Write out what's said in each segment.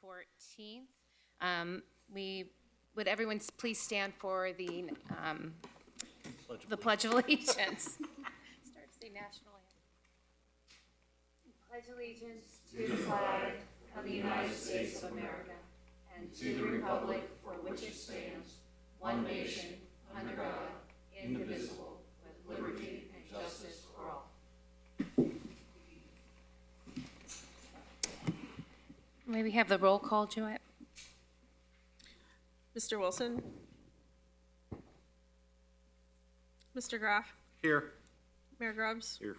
14th. Would everyone please stand for the Pledge of Allegiance? Start to say national anthem. Pledge allegiance to the flag of the United States of America and to the republic for which it stands, one nation, under God, indivisible, with liberty and justice for all. May we have the roll call, Joette? Mr. Wilson? Mr. Graff? Here. Mayor Grubbs? Here.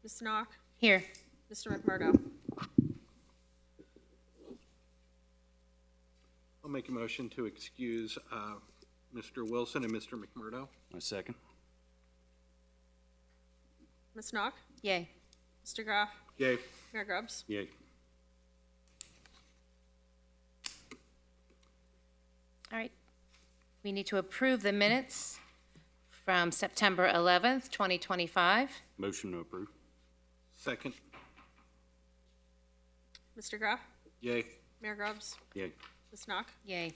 Ms. Knock? Here. Mr. McMurdo? I'll make a motion to excuse Mr. Wilson and Mr. McMurdo. A second. Ms. Knock? Yay. Mr. Graff? Yay. Mayor Grubbs? Yay. All right. We need to approve the minutes from September 11th, 2025. Motion to approve. Second. Mr. Graff? Yay. Mayor Grubbs? Yay. Ms. Knock? Yay.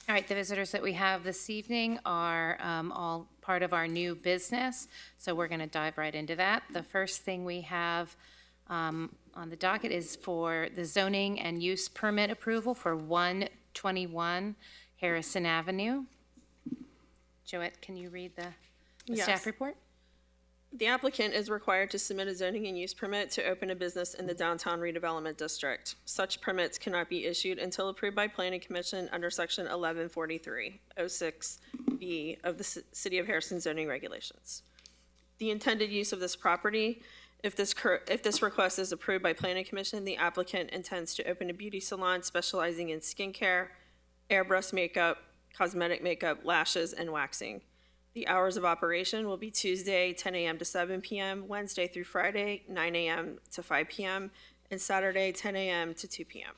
All right, the visitors that we have this evening are all part of our new business, so we're going to dive right into that. The first thing we have on the docket is for the zoning and use permit approval for 121 Harrison Avenue. Joette, can you read the Yes. staff report? The applicant is required to submit a zoning and use permit to open a business in the downtown redevelopment district. Such permits cannot be issued until approved by Planning Commission under Section 1143-06B of the City of Harrison zoning regulations. The intended use of this property, if this request is approved by Planning Commission, the applicant intends to open a beauty salon specializing in skincare, airbrush makeup, cosmetic makeup, lashes, and waxing. The hours of operation will be Tuesday, 10 a.m. to 7 p.m., Wednesday through Friday, 9 a.m. to 5 p.m., and Saturday, 10 a.m. to 2 p.m.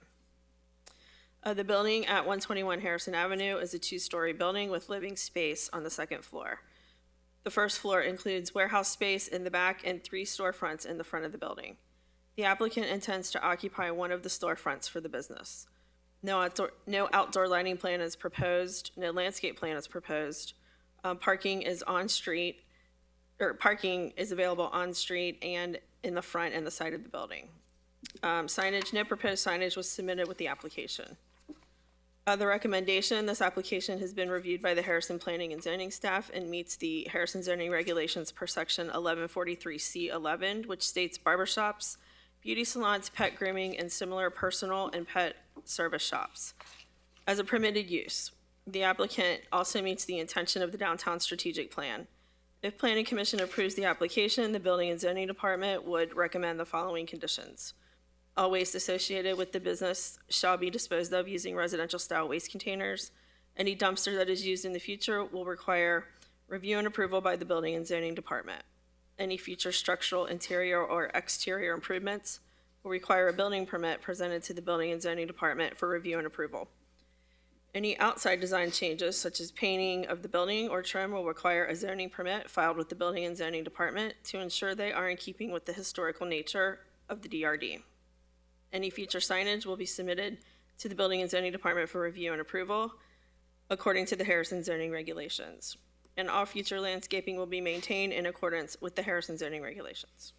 The building at 121 Harrison Avenue is a two-story building with living space on the second floor. The first floor includes warehouse space in the back and 3 storefronts in the front of the building. The applicant intends to occupy one of the storefronts for the business. No outdoor lighting plan is proposed. No landscape plan is proposed. Parking is available on street and in the front and the side of the building. Signage, no proposed signage was submitted with the application. The recommendation, this application has been reviewed by the Harrison Planning and Zoning staff and meets the Harrison zoning regulations per section 1143C11, which states barbershops, beauty salons, pet grooming, and similar personal and pet service shops as a permitted use. The applicant also meets the intention of the downtown strategic plan. If Planning Commission approves the application, the Building and Zoning Department would recommend the following conditions. All waste associated with the business shall be disposed of using residential-style waste containers. Any dumpster that is used in the future will require review and approval by the Building and Zoning Department. Any future structural, interior, or exterior improvements will require a building permit presented to the Building and Zoning Department for review and approval. Any outside design changes, such as painting of the building or trim, will require a zoning permit filed with the Building and Zoning Department to ensure they are in keeping with the historical nature of the DRD. Any future signage will be submitted to the Building and Zoning Department for review and approval according to the Harrison zoning regulations. And all future landscaping will be maintained in accordance with the Harrison zoning regulations.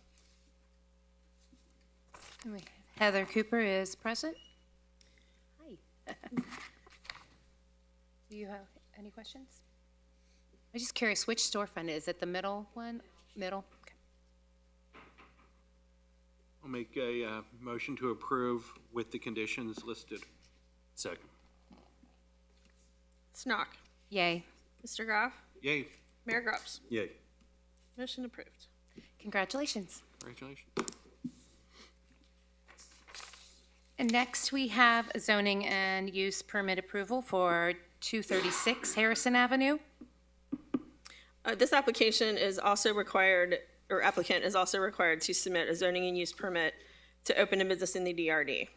Heather Cooper is present. Hi. Do you have any questions? I'm just curious, which storefront is it? The middle one? Middle? Okay. I'll make a motion to approve with the conditions listed. Second. Snock. Yay. Mr. Graff. Yay. Mayor Grubbs. Yay. Motion approved. Congratulations. Congratulations. And next, we have a zoning and use permit approval for 236 Harrison Avenue. This application is also required, or applicant is also required to submit a zoning and use permit to open a business in the DRD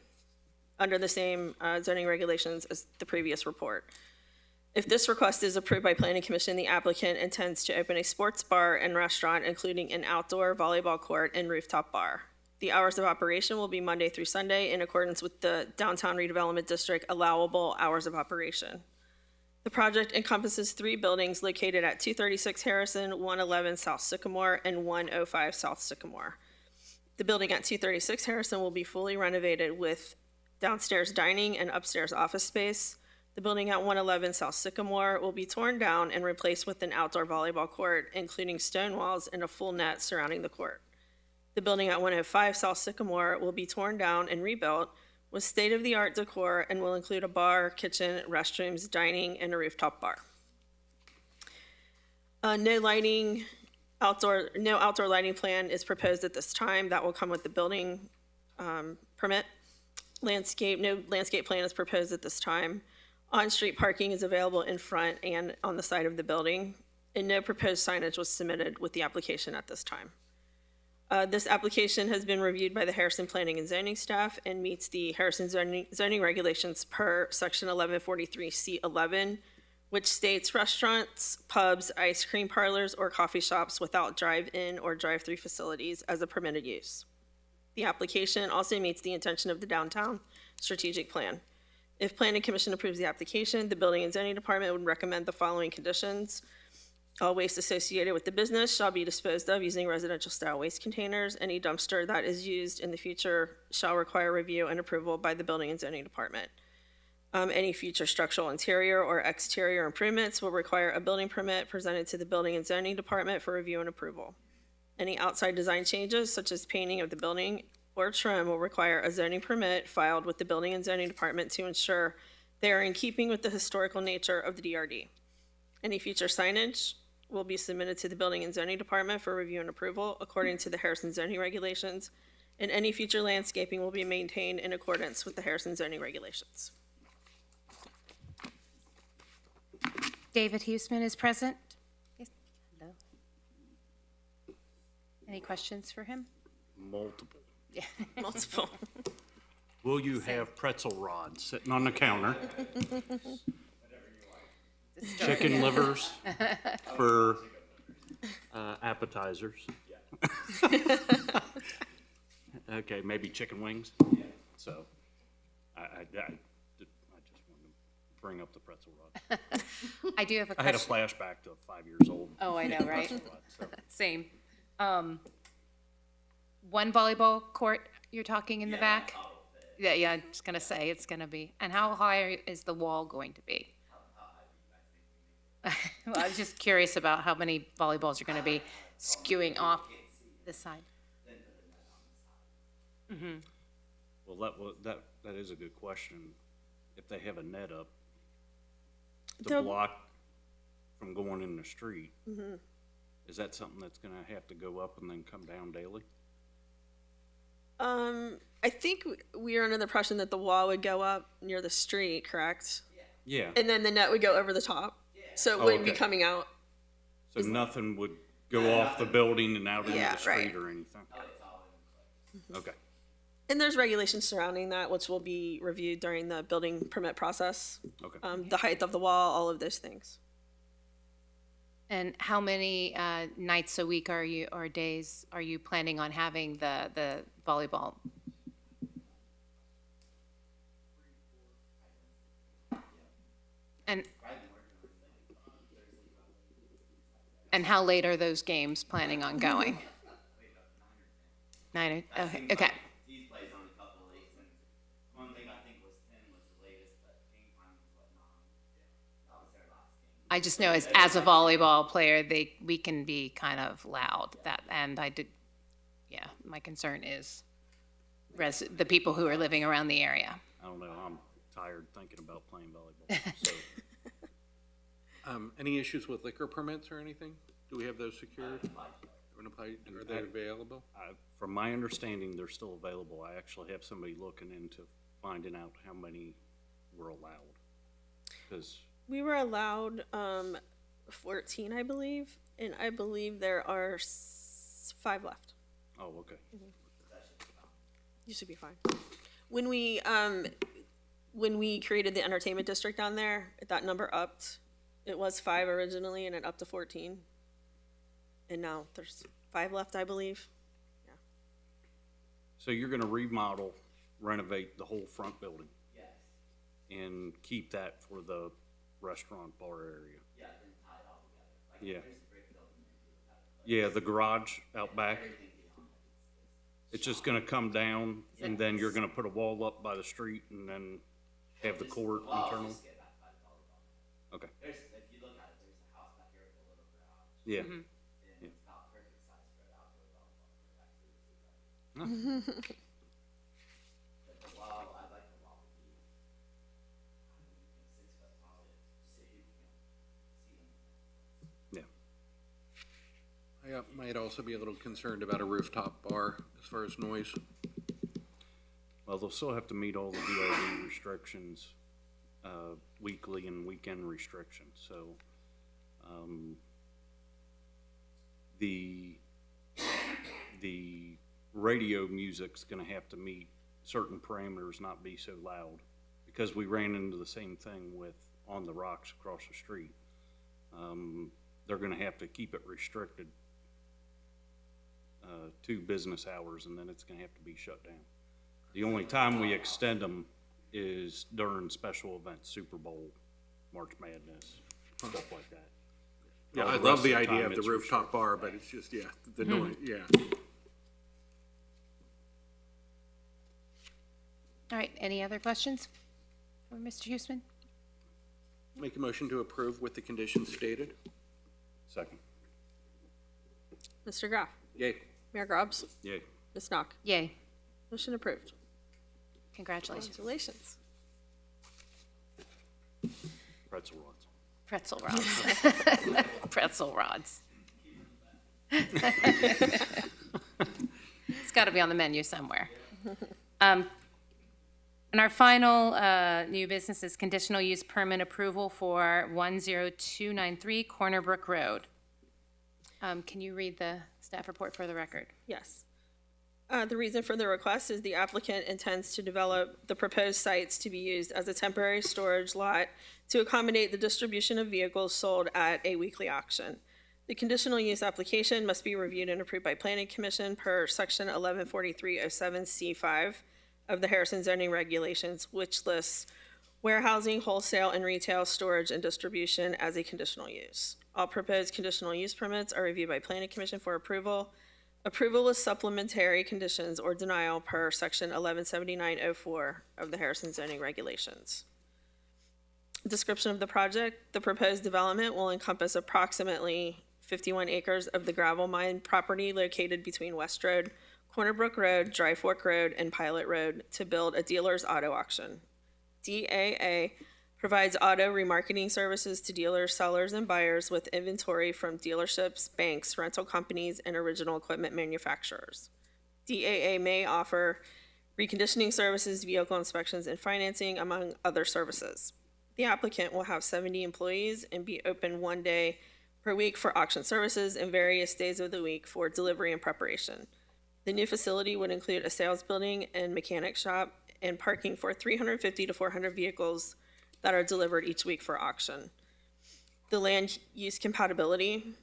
under the same zoning regulations as the previous report. If this request is approved by Planning Commission, the applicant intends to open a sports bar and restaurant, including an outdoor volleyball court and rooftop bar. The hours of operation will be Monday through Sunday in accordance with the Downtown Redevelopment District allowable hours of operation. The project encompasses 3 buildings located at 236 Harrison, 111 South Sycamore, and 105 South Sycamore. The building at 236 Harrison will be fully renovated with downstairs dining and upstairs office space. The building at 111 South Sycamore will be torn down and replaced with an outdoor volleyball court, including stone walls and a full net surrounding the court. The building at 105 South Sycamore will be torn down and rebuilt with state-of-the-art decor and will include a bar, kitchen, restrooms, dining, and a rooftop bar. No outdoor lighting plan is proposed at this time. That will come with the building permit. No landscape plan is proposed at this time. On-street parking is available in front and on the side of the building, and no proposed signage was submitted with the application at this time. This application has been reviewed by the Harrison Planning and Zoning staff and meets the Harrison zoning regulations per section 1143C11, which states restaurants, pubs, ice cream parlors, or coffee shops without drive-in or drive-through facilities as a permitted use. The application also meets the intention of the downtown strategic plan. If Planning Commission approves the application, the Building and Zoning Department would recommend the following conditions. All waste associated with the business shall be disposed of using residential-style waste containers. Any dumpster that is used in the future shall require review and approval by the Building and Zoning Department. Any future structural interior or exterior improvements will require a building permit presented to the Building and Zoning Department for review and approval. Any outside design changes, such as painting of the building or trim, will require a zoning permit filed with the Building and Zoning Department to ensure they are in keeping with the historical nature of the DRD. Any future signage will be submitted to the Building and Zoning Department for review and approval according to the Harrison zoning regulations, and any future landscaping will be maintained in accordance with the Harrison zoning regulations. David Huesman is present. Yes. Hello. Any questions for him? Multiple. Yeah. Multiple. Will you have pretzel rods sitting on the counter? Chicken livers for appetizers? Okay, maybe chicken wings? So, I just wanted to bring up the pretzel rod. I do have a I had a question. flashback to 5 years old. Oh, I know, right? Pretzel rod, so. Same. One volleyball court you're talking in the back? Yeah, I'm just gonna say it's gonna be. And how high is the wall going to be? Well, I was just curious about how many volleyballs are gonna be skewing off this side. Well, that is a good question. If they have a net up to They'll- block from going in the street, is that something that's gonna have to go up and then come down daily? I think we are under the impression that the wall would go up near the street, correct? Yeah, And then the net would go over the top, so it wouldn't be okay. coming out. so nothing would go off the building and out into Yeah, the street right. or anything? Okay, And there's regulations surrounding that, which will be reviewed during the building permit process. okay. The height of the wall, all of those things. And how many nights a week or days are you planning on having the volleyball? And how late are those games planning on going? 9 or, okay. He's plays on a couple of leagues, and one thing I think was 10 was the latest, but game time was what, 9? That was their last game. I just know as a volleyball player, we can be kind of loud. My concern is the people who are living around the area. I don't know, I'm tired thinking about playing volleyball, so. Any issues with liquor permits or anything? Do we have those secured? Are they available? From my understanding, they're still available. I actually have somebody looking into finding out how many were allowed. Because, We were allowed 14, I believe, and I believe there are 5 left. oh, okay. You should be fine. When we created the entertainment district down there, that number upped, It was 5 originally and then up to 14. And now there's 5 left, I believe. So you're gonna remodel, renovate the whole front building Yes, and keep that for the restaurant bar area? yeah, then tie it all together. Like, Yeah. there's a brick building into it. Yeah, the garage out back, Everything beyond it. it's just gonna come down and then you're gonna put a wall up by the street and then have the court Well, internal? just get back by the volleyball. Okay, There's, if you look at it, there's a house back here with a little garage, yeah. and it's about perfect size spread out for a volleyball court, actually, this is right. But the wall, I'd like the wall to be, I don't know, 6 foot tall, so you can see them. Yeah. I might also be a little concerned about a rooftop bar as far as noise. Well, they'll still have to meet all the DRB restrictions, weekly and weekend restrictions, so, the radio music's gonna have to meet certain parameters, not be so loud, because we ran into the same thing with On the Rocks across the street. They're gonna have to keep it restricted, to business hours, and then it's gonna have to be shut down. The only time we extend them is during special events, Super Bowl, March Madness, stuff like that. Yeah, All I the love rest the of idea time of the it's rooftop bar, but it's just, yeah, the noise, yeah. All right, any other questions for Mr. Huesman? Make a motion to approve with the conditions stated. Second, Mr. Graff, Yay. Mayor Grabs, yay. Ms. Knock. Yay, Motion approved. congratulations. Congratulations. Pretzel rods. Pretzel rods. Pretzel rods. It's gotta be on the menu somewhere. And our final new business is conditional use permit approval for 10293 Corner Brook Road. Can you read the staff report for the record? Yes. The reason for the request is the applicant intends to develop the proposed sites to be used as a temporary storage lot to accommodate the distribution of vehicles sold at a weekly auction. The conditional use application must be reviewed and approved by Planning Commission per Section 114307C5 of the Harrison zoning regulations, which lists warehousing, wholesale, and retail storage and distribution as a conditional use. All proposed conditional use permits are reviewed by Planning Commission for approval. Approval with supplementary conditions or denial per Section 117904 of the Harrison zoning regulations. Description of the project: the proposed development will encompass approximately 51 acres of the gravel mine property located between West Road, Corner Brook Road, Dry Fork Road, and Pilot Road to build a dealer's auto auction. DAA provides auto remarketing services to dealers, sellers, and buyers with inventory from dealerships, banks, rental companies, and original equipment manufacturers. DAA may offer reconditioning services, vehicle inspections, and financing, among other services. The applicant will have 70 employees and be open 1 day per week for auction services and various days of the week for delivery and preparation. The new facility would include a sales building and mechanic shop and parking for 350 to 400 vehicles that are delivered each week for auction. The land use compatibility: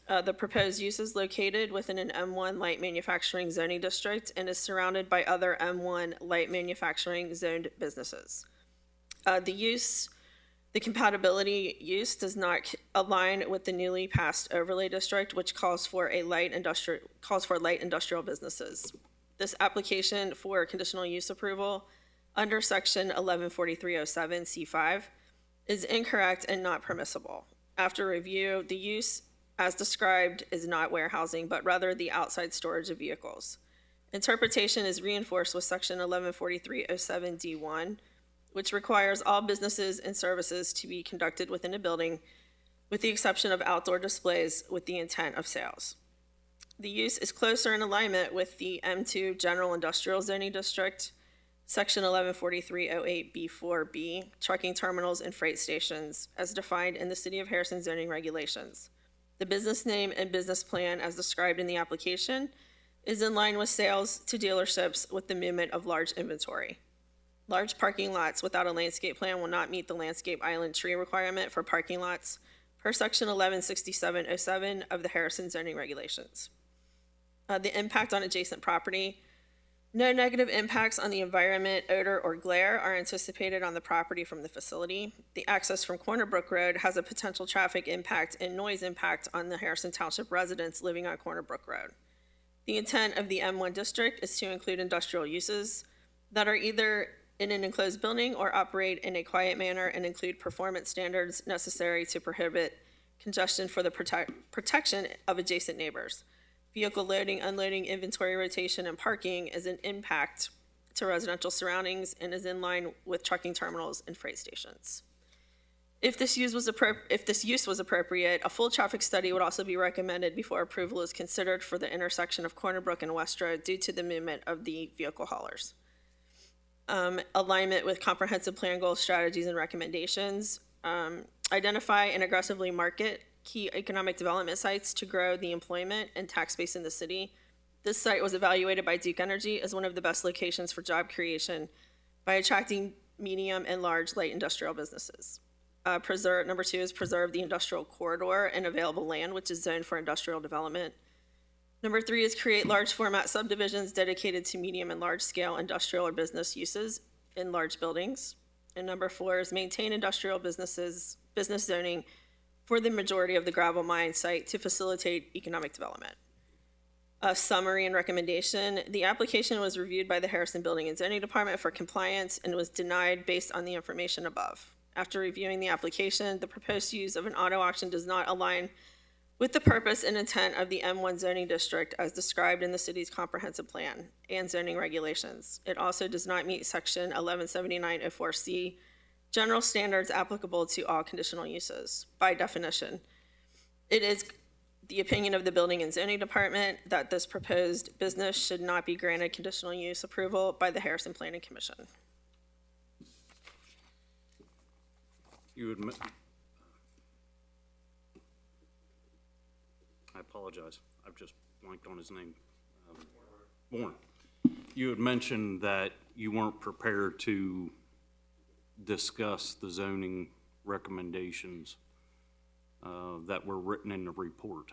the proposed use is located within an M1 light manufacturing zoning district and is surrounded by other M1 light manufacturing zoned businesses. The compatibility use does not align with the newly passed overlay district, which calls for light industrial businesses. This application for conditional use approval under Section 114307C5 is incorrect and not permissible. After review, the use as described is not warehousing, but rather the outside storage of vehicles. Interpretation is reinforced with Section 114307D1, which requires all businesses and services to be conducted within a building, with the exception of outdoor displays with the intent of sales. The use is closer in alignment with the M2 General Industrial Zoning District, Section 114308B4B, trucking terminals and freight stations, as defined in the City of Harrison zoning regulations. The business name and business plan, as described in the application, is in line with sales to dealerships with the movement of large inventory. Large parking lots without a landscape plan will not meet the landscape island tree requirement for parking lots per section 116707 of the Harrison zoning regulations. The impact on adjacent property. No negative impacts on the environment, odor, or glare are anticipated on the property from the facility. The access from Corner Brook Road has a potential traffic impact and noise impact on the Harrison Township residents living on Corner Brook Road. The intent of the M1 district is to include industrial uses that are either in an enclosed building or operate in a quiet manner and include performance standards necessary to prohibit congestion for the protection of adjacent neighbors. Vehicle loading, unloading, inventory rotation, and parking is an impact to residential surroundings and is in line with trucking terminals and freight stations. If this use was appropriate, a full traffic study would also be recommended before approval is considered for the intersection of Corner Brook and West Road due to the movement of the vehicle haulers. Alignment with comprehensive plan goals, strategies, and recommendations. Identify and aggressively market key economic development sites to grow the employment and tax base in the city. This site was evaluated by Duke Energy as one of the best locations for job creation by attracting medium and large light industrial businesses. Number 2 is preserve the industrial corridor and available land, which is zoned for industrial development. Number 3 is create large format subdivisions dedicated to medium and large scale industrial or business uses in large buildings. And number 4 is maintain industrial business zoning for the majority of the gravel mine site to facilitate economic development. A summary and recommendation. The application was reviewed by the Harrison Building and Zoning Department for compliance and was denied based on the information above. After reviewing the application, the proposed use of an auto auction does not align with the purpose and intent of the M1 zoning district as described in the city's comprehensive plan and zoning regulations. It also does not meet section 117904C, general standards applicable to all conditional uses. By definition, it is the opinion of the Building and Zoning Department that this proposed business should not be granted conditional use approval by the Harrison Planning Commission. You admit, I apologize, I've just blanked on his name. Warren. You had mentioned that you weren't prepared to discuss the zoning recommendations that were written in the report.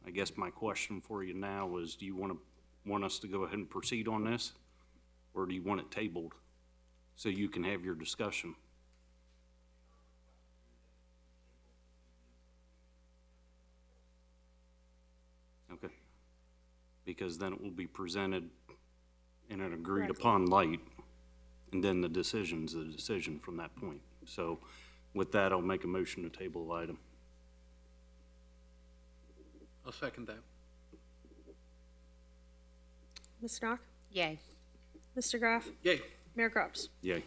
I guess my question for you now is, do you want us to go ahead and proceed on this? Or do you want it tabled so you can have your discussion? Okay. Because then it will be presented in an agreed upon light, and then the decision's the decision from that point. So with that, I'll make a motion to table the item. I'll second that. Ms. Knock? Yay. Mr. Graff? Yay. Mayor Grubbs? Yay.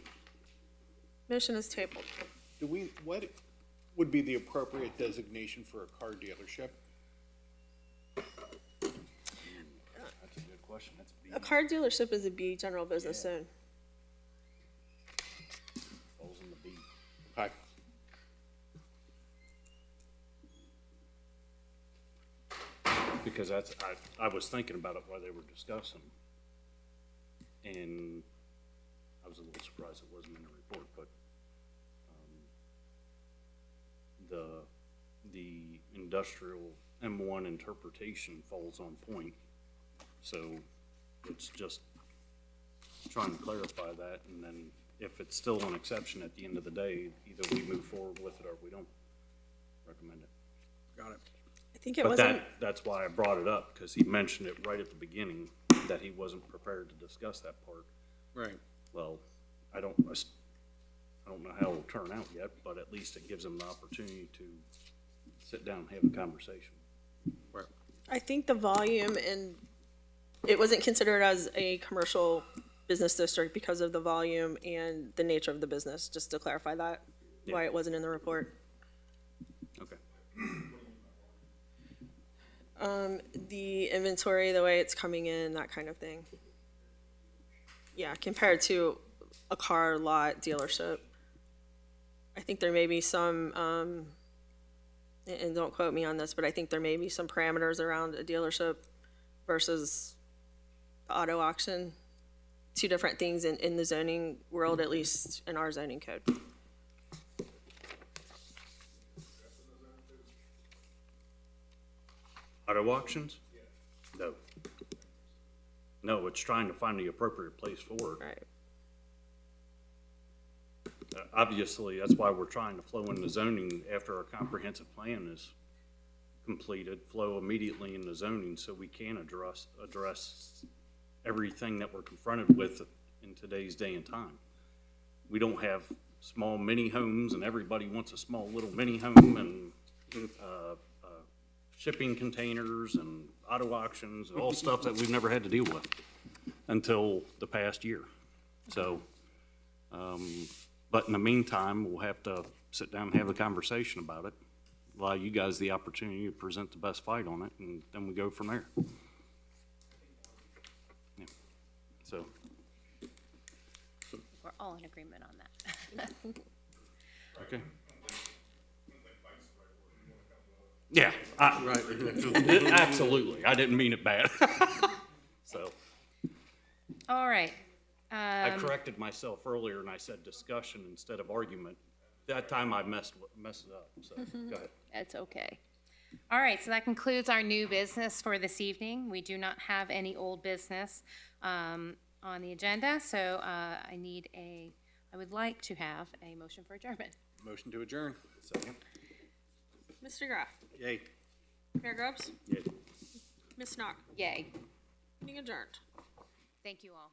Motion is tabled. What would be the appropriate designation for a car dealership? That's a good question. That's a B. A car dealership is a B general business zone. Falls in the B. Okay. Because that's, I was thinking about it while they were discussing. And I was a little surprised it wasn't in the report, but, the industrial M1 interpretation falls on point. So it's just trying to clarify that, and then if it's still an exception at the end of the day, either we move forward with it or we don't recommend it. Got it. I think it But wasn't, that's why I brought it up, because he mentioned it right at the beginning, that he wasn't prepared to discuss that part. Right. Well, I don't know how it'll turn out yet, but at least it gives them the opportunity to sit down and have a conversation. Right. I think the volume and it wasn't considered as a commercial business district because of the volume and the nature of the business, just to clarify that, why Yeah. it wasn't in the report. Okay. The inventory, the way it's coming in, that kind of thing. Yeah, compared to a car lot dealership. I think there may be some, and don't quote me on this, but I think there may be some parameters around a dealership versus the auto auction. Two different things in the zoning world, at least in our zoning code. auto auctions? No. No, it's trying to find the appropriate place for it. Right. Obviously, that's why we're trying to flow into zoning after our comprehensive plan is completed, flow immediately into zoning so we can address everything that we're confronted with in today's day and time. We don't have small mini homes and everybody wants a small little mini home and, shipping containers and auto auctions, and all stuff that we've never had to deal with until the past year. So, but in the meantime, we'll have to sit down and have a conversation about it. Allow you guys the opportunity to present the best fight on it, and then we go from there. Yeah. So, We're all in agreement on that. okay. Yeah, absolutely. I didn't mean it bad. So, All right. I corrected myself earlier and I said discussion instead of argument. That time I messed it up, so go ahead. It's okay. All right, so that concludes our new business for this evening. We do not have any old business on the agenda, so I would like to have a motion for adjournment. Motion to adjourn. Second. Mr. Graff, Yay. Mayor Grubbs, Yeah. Ms. Knock, Yay. meeting adjourned. Thank you all.